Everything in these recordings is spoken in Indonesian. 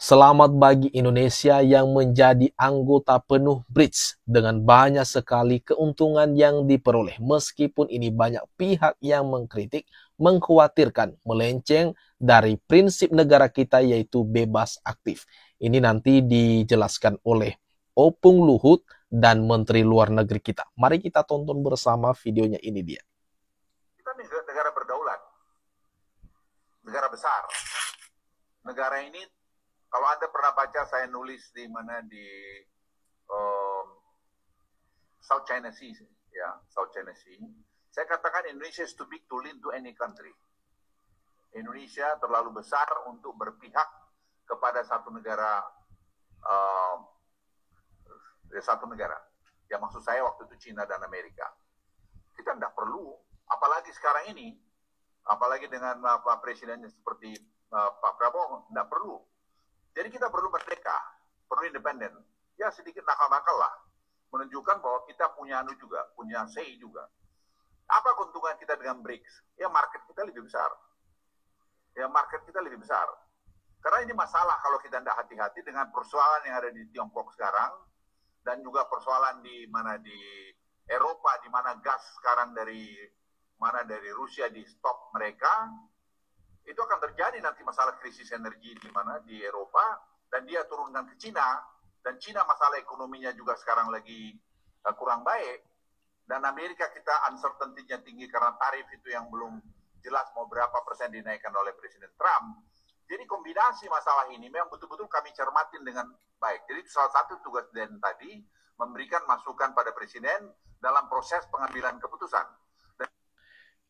Selamat bagi Indonesia yang menjadi anggota penuh BRICS dengan banyak sekali keuntungan yang diperoleh. Meskipun ini banyak pihak yang mengkritik, mengkhawatirkan, melenceng dari prinsip negara kita yaitu bebas aktif. Ini nanti dijelaskan oleh Opung Luhut dan Menteri Luar Negeri kita. Mari kita tonton bersama videonya, ini dia. Kita negara berdaulat, negara besar. Negara ini, kalau Anda pernah baca, saya nulis di mana di South China Sea, ya, South China Sea. Saya katakan Indonesia is too big to lean to any country. Indonesia terlalu besar untuk berpihak kepada satu negara, yang maksud saya waktu itu China dan Amerika. Kita tidak perlu, apalagi sekarang ini, apalagi dengan presidennya seperti Pak Prabowo, tidak perlu. Jadi kita perlu merdeka, perlu independen. Ya sedikit nakal-nakal lah, menunjukkan bahwa kita punya juga, punya say juga. Apa keuntungan kita dengan BRICS? Ya market kita lebih besar. Karena ini masalah kalau kita tidak hati-hati dengan persoalan yang ada di Tiongkok sekarang, dan juga persoalan di Eropa, di mana gas sekarang dari Rusia di stop mereka. Itu akan terjadi nanti masalah krisis energi di Eropa, dan dia turunkan ke Cina, dan Cina masalah ekonominya juga sekarang lagi kurang baik, dan Amerika kita uncertainty-nya tinggi karena tarif itu yang belum jelas mau berapa persen dinaikkan oleh Presiden Trump. Jadi kombinasi masalah ini memang betul-betul kami cermatin dengan baik. Jadi salah satu tugas Dan tadi memberikan masukan pada Presiden dalam proses pengambilan keputusan.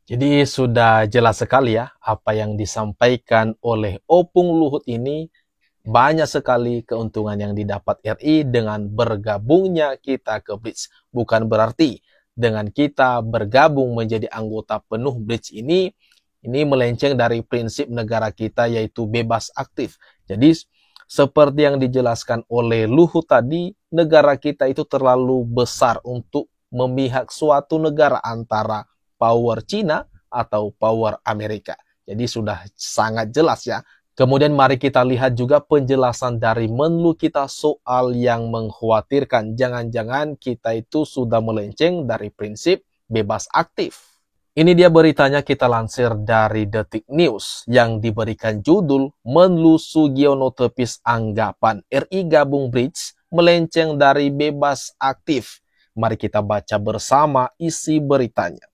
Jadi sudah jelas sekali ya apa yang disampaikan oleh Opung Luhut ini. Banyak sekali keuntungan yang didapat RI dengan bergabungnya kita ke BRICS. Bukan berarti dengan kita bergabung menjadi anggota penuh BRICS ini melenceng dari prinsip negara kita yaitu bebas aktif. Jadi seperti yang dijelaskan oleh Luhut tadi, negara kita itu terlalu besar untuk memihak suatu negara antara power Cina atau power Amerika. Jadi sudah sangat jelas ya. Kemudian mari kita lihat juga penjelasan dari Menlu kita soal yang mengkhawatirkan. Jangan-jangan kita itu sudah melenceng dari prinsip bebas aktif. Ini dia beritanya, kita lansir dari Detik News yang diberikan judul Menlu Sugiono tepis anggapan RI gabung BRICS melenceng dari bebas aktif. Mari kita baca bersama isi beritanya.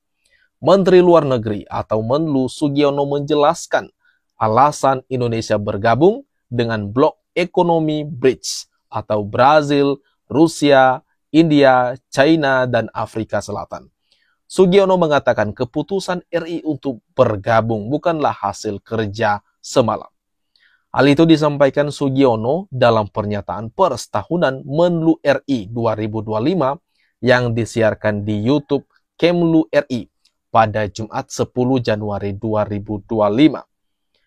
Menteri Luar Negeri atau Menlu Sugiono menjelaskan alasan Indonesia bergabung dengan blok ekonomi BRICS atau Brazil, Rusia, India, China, dan Afrika Selatan. Sugiono mengatakan keputusan RI untuk bergabung bukanlah hasil kerja semalam. Hal itu disampaikan Sugiono dalam pernyataan pers tahunan Menlu RI 2025 yang disiarkan di YouTube Kemlu RI pada Jumat 10 Januari 2025.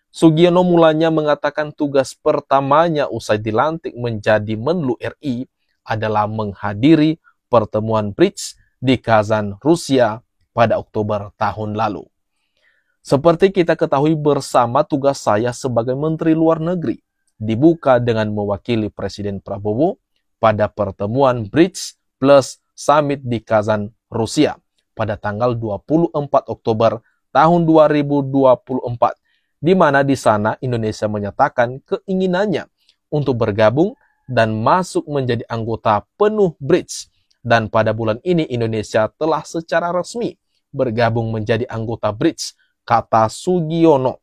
Sugiono mulanya mengatakan tugas pertamanya usai dilantik menjadi Menlu RI adalah menghadiri pertemuan BRICS di Kazan, Rusia pada Oktober tahun lalu. Seperti kita ketahui bersama, tugas saya sebagai Menteri Luar Negeri dibuka dengan mewakili Presiden Prabowo pada pertemuan BRICS plus Summit di Kazan, Rusia pada tanggal 24 Oktober tahun 2024, di mana di sana Indonesia menyatakan keinginannya untuk bergabung dan masuk menjadi anggota penuh BRICS. Dan pada bulan ini Indonesia telah secara resmi bergabung menjadi anggota BRICS, kata Sugiono.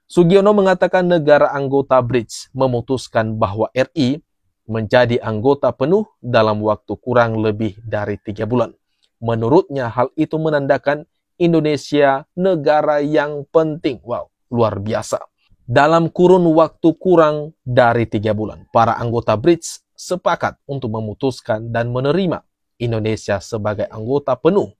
Sugiono mengatakan negara anggota BRICS memutuskan bahwa RI menjadi anggota penuh dalam waktu kurang lebih dari 3 bulan. Menurutnya hal itu menandakan Indonesia negara yang penting. Wow, luar biasa. Dalam kurun waktu kurang dari 3 bulan, para anggota BRICS sepakat untuk memutuskan dan menerima Indonesia sebagai anggota penuh.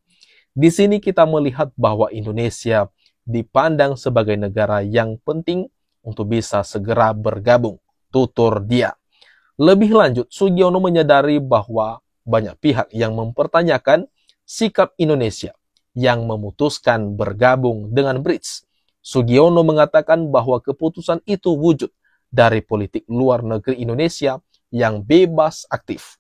Di sini kita melihat bahwa Indonesia dipandang sebagai negara yang penting untuk bisa segera bergabung, tutur dia. Lebih lanjut, Sugiono menyadari bahwa banyak pihak yang mempertanyakan sikap Indonesia yang memutuskan bergabung dengan BRICS. Sugiono mengatakan bahwa keputusan itu wujud dari politik luar negeri Indonesia yang bebas aktif.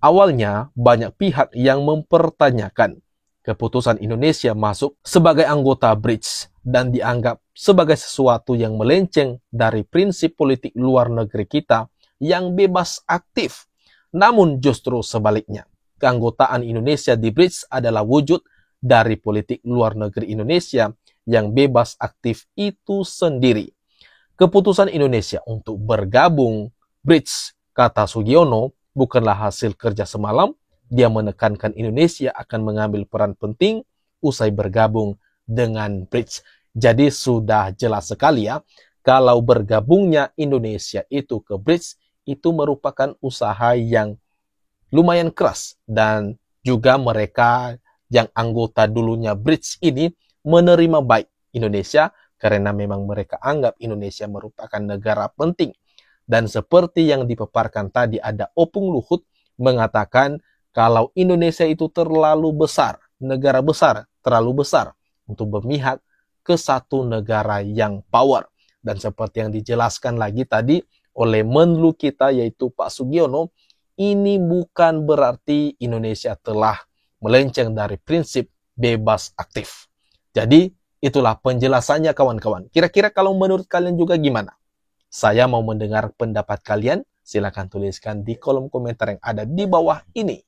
Awalnya, banyak pihak yang mempertanyakan keputusan Indonesia masuk sebagai anggota BRICS dan dianggap sebagai sesuatu yang melenceng dari prinsip politik luar negeri kita yang bebas aktif. Namun justru sebaliknya, keanggotaan Indonesia di BRICS adalah wujud dari politik luar negeri Indonesia yang bebas aktif itu sendiri. Keputusan Indonesia untuk bergabung BRICS, kata Sugiono, bukanlah hasil kerja semalam. Dia menekankan Indonesia akan mengambil peran penting usai bergabung dengan BRICS. Jadi sudah jelas sekali ya, kalau bergabungnya Indonesia itu ke BRICS, itu merupakan usaha yang lumayan keras. Dan juga mereka yang anggota dulunya BRICS ini menerima baik Indonesia, karena memang mereka anggap Indonesia merupakan negara penting. Dan seperti yang dipaparkan tadi, ada Opung Luhut mengatakan kalau Indonesia itu terlalu besar, negara besar, terlalu besar untuk berpihak ke satu negara yang power. Dan seperti yang dijelaskan lagi tadi oleh Menlu kita yaitu Pak Sugiono, ini bukan berarti Indonesia telah melenceng dari prinsip bebas aktif. Jadi itulah penjelasannya kawan-kawan. Kira-kira kalau menurut kalian juga gimana? Saya mau mendengar pendapat kalian. Silakan tuliskan di kolom komentar yang ada di bawah ini.